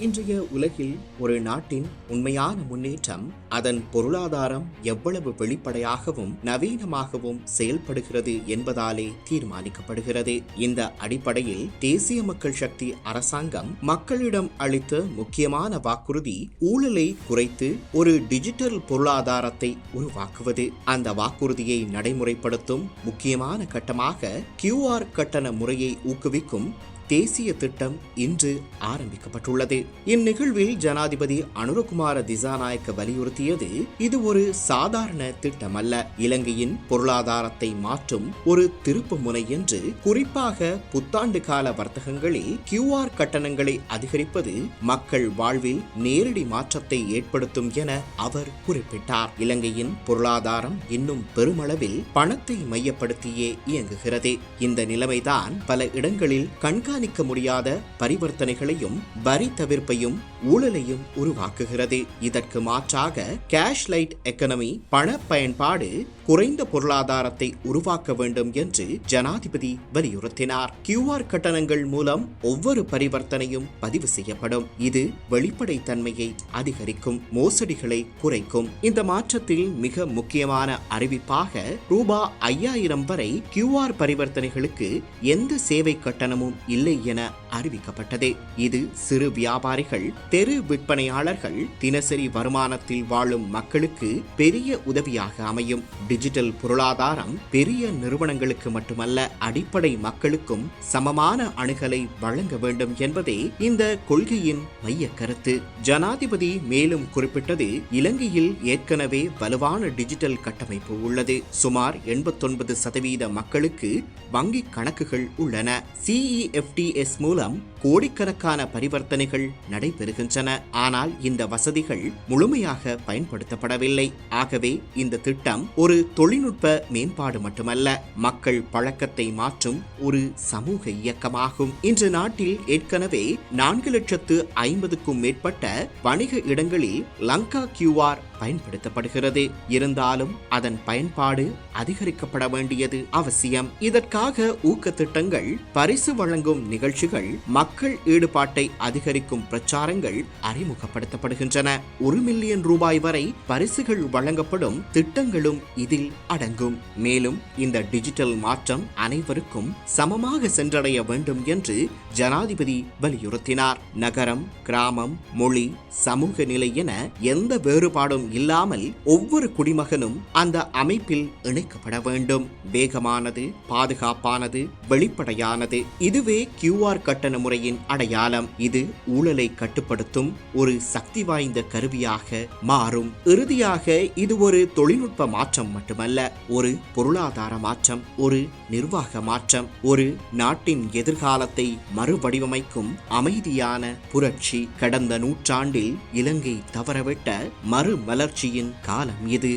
இன்றைய உலகில் ஒரு நாட்டின் உண்மையான முன்னேற்றம் அதன் பொருளாதாரம் எவ்வளவு வெளிப்படையாகவும் நவீனமாகவும் செயல்படுகிறது என்பதாலே தீர்மானிக்கப்படுகிறது. இந்த அடிப்படையில் தேசிய மக்கள் சக்தி அரசாங்கம் மக்களிடம் அளித்த முக்கியமான வாக்குறுதி ஊழலை குறைத்து ஒரு டிஜிட்டல் பொருளாதாரத்தை உருவாக்குவது. அந்த வாக்குறுதியை நடைமுறைப்படுத்தும் முக்கியமான கட்டமாக QR கட்டண முறையை ஊக்குவிக்கும் தேசிய திட்டம் இன்று ஆரம்பிக்கப்பட்டுள்ளது. இந்நிகழ்வில் ஜனாதிபதி அனுரகுமார திசாநாயக்க வலியுறுத்தியது, இது ஒரு சாதாரண திட்டம் அல்ல, இலங்கையின் பொருளாதாரத்தை மாற்றும் ஒரு திருப்பு முனை என்று. குறிப்பாக புத்தாண்டு கால வர்த்தகங்களில் QR கட்டணங்களை அதிகரிப்பது மக்கள் வாழ்வில் நேரடி மாற்றத்தை ஏற்படுத்தும் என அவர் குறிப்பிட்டார். இலங்கையின் பொருளாதாரம் இன்னும் பெருமளவில் பணத்தை மையப்படுத்தியே இயங்குகிறது. இந்த நிலைமைதான் பல இடங்களில் கண்காணிக்க முடியாத பரிவர்த்தனைகளையும் வரி தவிர்ப்பையும் ஊழலையும் உருவாக்குகிறது. இதற்கு மாற்றாக கேஷ் லைட் எக்கனமி, பண பயன்பாடு குறைந்த பொருளாதாரத்தை உருவாக்க வேண்டும் என்று ஜனாதிபதி வலியுறுத்தினார். QR கட்டணங்கள் மூலம் ஒவ்வொரு பரிவர்த்தனையும் பதிவு செய்யப்படும். இது வெளிப்படைத்தன்மையை அதிகரிக்கும், மோசடிகளை குறைக்கும். இந்த மாற்றத்தில் மிக முக்கியமான அறிவிப்பாக ரூபாய் 5000 வரை QR பரிவர்த்தனைகளுக்கு எந்த சேவை கட்டணமும் இல்லை என அறிவிக்கப்பட்டது. இது சிறு வியாபாரிகள், தெரு விற்பனையாளர்கள், தினசரி வருமானத்தில் வாழும் மக்களுக்கு பெரிய உதவியாக அமையும். டிஜிட்டல் பொருளாதாரம் பெரிய நிறுவனங்களுக்கு மட்டுமல்ல, அடிப்படை மக்களுக்கும் சமமான அணுகலை வழங்க வேண்டும் என்பதே இந்த கொள்கையின் மைய கருத்து. ஜனாதிபதி மேலும் குறிப்பிட்டது, இலங்கையில் ஏற்கனவே வலுவான டிஜிட்டல் கட்டமைப்பு உள்ளது. சுமார் 89% மக்களுக்கு வங்கி கணக்குகள் உள்ளன. CEFTS மூலம் கோடிக்கணக்கான பரிவர்த்தனைகள் நடைபெறுகின்றன. ஆனால் இந்த வசதிகள் முழுமையாக பயன்படுத்தப்படவில்லை. ஆகவே இந்த திட்டம் ஒரு தொழில்நுட்ப மேம்பாடு மட்டுமல்ல, மக்கள் பழக்கத்தை மாற்றும் ஒரு சமூக இயக்கமாகும். இன்று நாட்டில் ஏற்கனவே 4,50,000க்கும் மேற்பட்ட வணிக இடங்களில் லங்கா QR பயன்படுத்தப்படுகிறது. இருந்தாலும் அதன் பயன்பாடு அதிகரிக்கப்பட வேண்டியது அவசியம். இதற்காக ஊக்க திட்டங்கள், பரிசு வழங்கும் நிகழ்ச்சிகள், மக்கள் ஈடுபாட்டை அதிகரிக்கும் பிரச்சாரங்கள் அறிமுகப்படுத்தப்படுகின்றன. 1 மில்லியன் ரூபாய் வரை பரிசுகள் வழங்கப்படும் திட்டங்களும் இதில் அடங்கும். மேலும் இந்த டிஜிட்டல் மாற்றம் அனைவருக்கும் சமமாக சென்றடைய வேண்டும் என்று ஜனாதிபதி வலியுறுத்தினார். நகரம், கிராமம், மொழி, சமூக நிலை என எந்த வேறுபாடும் இல்லாமல் ஒவ்வொரு குடிமகனும் அந்த அமைப்பில் இணைக்கப்பட வேண்டும். வேகமானது, பாதுகாப்பானது, வெளிப்படையானது. இதுவே QR கட்டண முறையின் அடையாளம். இது ஊழலை கட்டுப்படுத்தும் ஒரு சக்தி வாய்ந்த கருவியாக மாறும். இறுதியாக இது ஒரு தொழில்நுட்ப மாற்றம் மட்டுமல்ல, ஒரு பொருளாதார மாற்றம், ஒரு நிர்வாக மாற்றம், ஒரு நாட்டின் எதிர்காலத்தை மறுவடிவமைக்கும் அமைதியான புரட்சி. கடந்த நூற்றாண்டில் இலங்கை தவறவிட்ட மறுமலர்ச்சியின் காலம் இது.